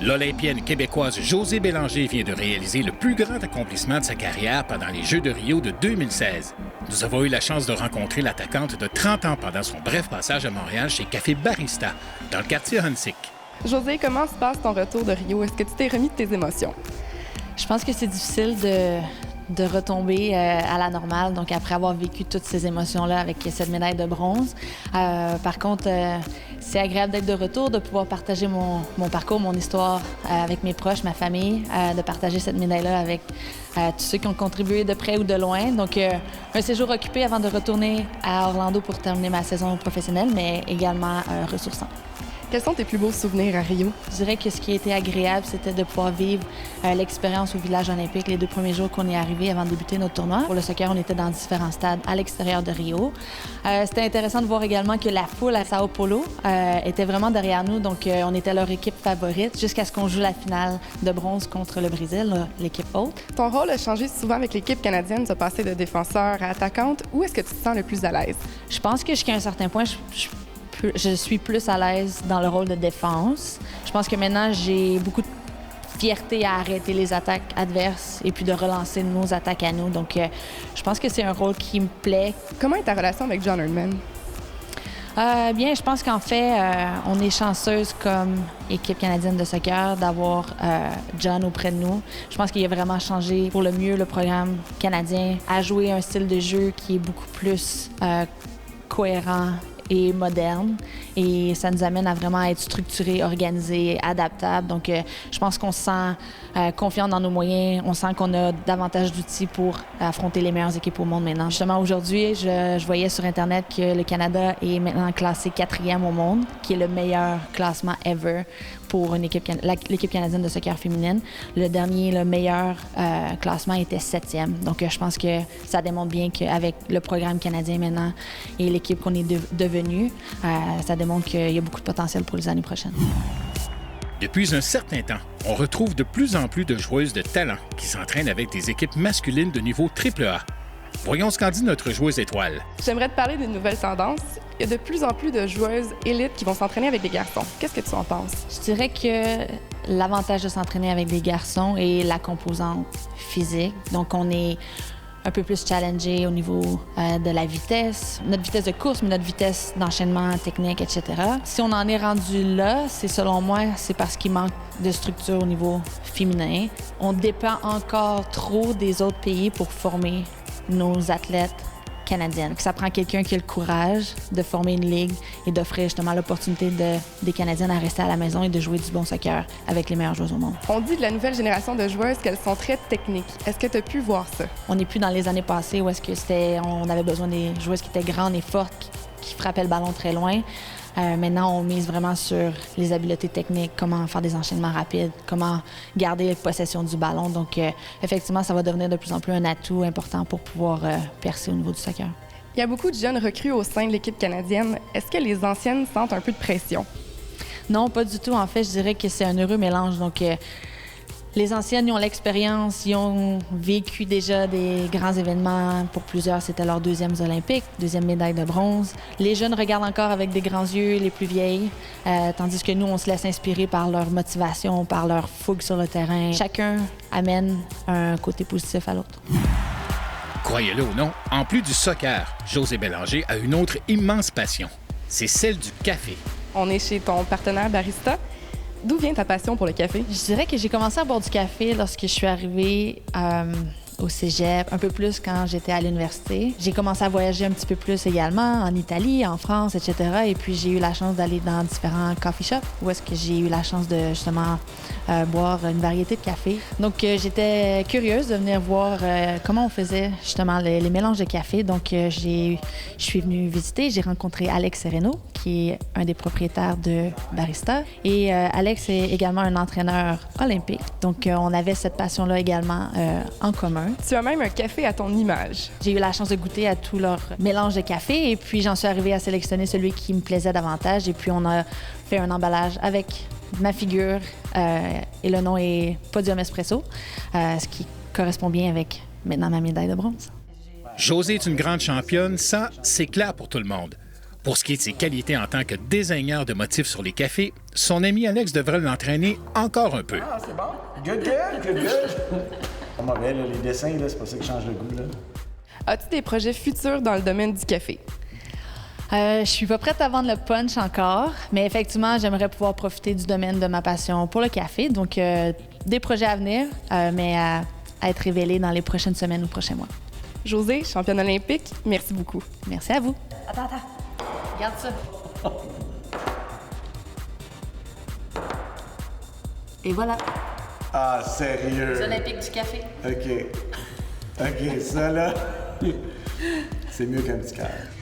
L'Olympienne québécoise Josée Bélanger vient de réaliser le plus grand accomplissement de sa carrière pendant les Jeux de Rio de 2016. Nous avons eu la chance de rencontrer l'attaquante de 30 ans pendant son bref passage à Montréal chez Café Barista, dans le quartier Huntsic. Josée, comment se passe ton retour de Rio? Est-ce que tu t'es remis de tes émotions? Je pense que c'est difficile de retomber à la normale, donc après avoir vécu toutes ces émotions-là avec cette médaille de bronze. Par contre, c'est agréable d'être de retour, de pouvoir partager mon parcours, mon histoire avec mes proches, ma famille, de partager cette médaille-là avec tous ceux qui ont contribué de près ou de loin. Donc, un séjour occupé avant de retourner à Orlando pour terminer ma saison professionnelle, mais également ressourçant. Quels sont tes plus beaux souvenirs à Rio? Je dirais que ce qui a été agréable, c'était de pouvoir vivre l'expérience au village olympique les 2 premiers jours qu'on est arrivé avant de débuter notre tournoi. Pour le soccer, on était dans différents stades à l'extérieur de Rio. C'était intéressant de voir également que la foule à Sao Paulo était vraiment derrière nous, donc on était leur équipe favorite jusqu'à ce qu'on joue la finale de bronze contre le Brésil, l'équipe haute. Ton rôle a changé souvent avec l'équipe canadienne, de passer de défenseur à attaquante. Où est-ce que tu te sens le plus à l'aise? Je pense que jusqu'à un certain point, je suis plus à l'aise dans le rôle de défense. Je pense que maintenant, j'ai beaucoup de fierté à arrêter les attaques adverses et puis de relancer nos attaques à nous. Donc, je pense que c'est un rôle qui me plaît. Comment est ta relation avec John Herdman? Bien, je pense qu'en fait, on est chanceuse comme équipe canadienne de soccer d'avoir John auprès de nous. Je pense qu'il a vraiment changé pour le mieux le programme canadien, à jouer un style de jeu qui est beaucoup plus cohérent et moderne. Et ça nous amène à vraiment être structuré, organisé, adaptable. Donc, je pense qu'on se sent confiant dans nos moyens. On sent qu'on a davantage d'outils pour affronter les meilleures équipes au monde maintenant. Justement, aujourd'hui, je voyais sur Internet que le Canada est maintenant classé 4e au monde, qui est le meilleur classement ever pour l'équipe canadienne de soccer féminine. Le dernier, le meilleur classement était 7e. Donc, je pense que ça démontre bien qu'avec le programme canadien maintenant et l'équipe qu'on est devenue, ça démontre qu'il y a beaucoup de potentiel pour les années prochaines. Depuis un certain temps, on retrouve de plus en plus de joueuses de talent qui s'entraînent avec des équipes masculines de niveau AAA. Voyons ce qu'en dit notre joueuse étoile. J'aimerais te parler d'une nouvelle tendance. Il y a de plus en plus de joueuses élites qui vont s'entraîner avec des garçons. Qu'est-ce que tu en penses? Je dirais que l'avantage de s'entraîner avec des garçons est la composante physique. Donc, on est un peu plus challengé au niveau de la vitesse, notre vitesse de course, mais notre vitesse d'enchaînement technique, etc. Si on en est rendu là, c'est selon moi, c'est parce qu'il manque de structure au niveau féminin. On dépend encore trop des autres pays pour former nos athlètes canadiennes. Ça prend quelqu'un qui a le courage de former une ligue et d'offrir justement l'opportunité des Canadiennes à rester à la maison et de jouer du bon soccer avec les meilleures joueuses au monde. On dit de la nouvelle génération de joueuses qu'elles sont très techniques. Est-ce que tu as pu voir ça? On n'est plus dans les années passées où est-ce que on avait besoin des joueuses qui étaient grandes et fortes, qui frappaient le ballon très loin. Maintenant, on mise vraiment sur les habiletés techniques, comment faire des enchaînements rapides, comment garder possession du ballon. Donc, effectivement, ça va devenir de plus en plus un atout important pour pouvoir percer au niveau du soccer. Il y a beaucoup de jeunes recrues au sein de l'équipe canadienne. Est-ce que les anciennes sentent un peu de pression? Non, pas du tout. En fait, je dirais que c'est un heureux mélange. Donc, les anciennes, ils ont l'expérience, ils ont vécu déjà des grands événements. Pour plusieurs, c'était leurs 2e Olympiques, 2e médaille de bronze. Les jeunes regardent encore avec des grands yeux, les plus vieilles, tandis que nous, on se laisse inspirer par leur motivation, par leur fougue sur le terrain. Chacun amène un côté positif à l'autre. Croyez-le ou non, en plus du soccer, Josée Bélanger a une autre immense passion. C'est celle du café. On est chez ton partenaire barista. D'où vient ta passion pour le café? Je dirais que j'ai commencé à boire du café lorsque je suis arrivée au cégep, un peu plus quand j'étais à l'université. J'ai commencé à voyager un petit peu plus également, en Italie, en France, etc. Et puis, j'ai eu la chance d'aller dans différents coffee shops où est-ce que j'ai eu la chance de, justement, boire une variété de café. Donc, j'étais curieuse de venir voir comment on faisait, justement, les mélanges de café. Donc, je suis venue visiter. J'ai rencontré Alex Sereno, qui est un des propriétaires de Barista. Et Alex est également un entraîneur olympique. Donc, on avait cette passion-là également en commun. Tu as même un café à ton image. J'ai eu la chance de goûter à tout leur mélange de café et puis j'en suis arrivée à sélectionner celui qui me plaisait davantage. Et puis, on a fait un emballage avec ma figure et le nom est Podium Espresso, ce qui correspond bien avec maintenant ma médaille de bronze. Josée est une grande championne, ça, c'est clair pour tout le monde. Pour ce qui est de ses qualités en tant que designer de motifs sur les cafés, son ami Alex devrait l'entraîner encore un peu. Ah, c'est bon. Good. Pas mauvais, là, les dessins, là, c'est pas ça qui change le goût, là. As-tu des projets futurs dans le domaine du café? Je suis pas prête à vendre le punch encore, mais effectivement, j'aimerais pouvoir profiter du domaine de ma passion pour le café. Donc, des projets à venir, mais à être révélés dans les prochaines semaines ou prochains mois. Josée, championne olympique, merci beaucoup. Merci à vous. Attends. Regarde ça. Et voilà, Ah, sérieux? les Olympiques du café. OK, ça, là, c'est mieux qu'un petit cœur.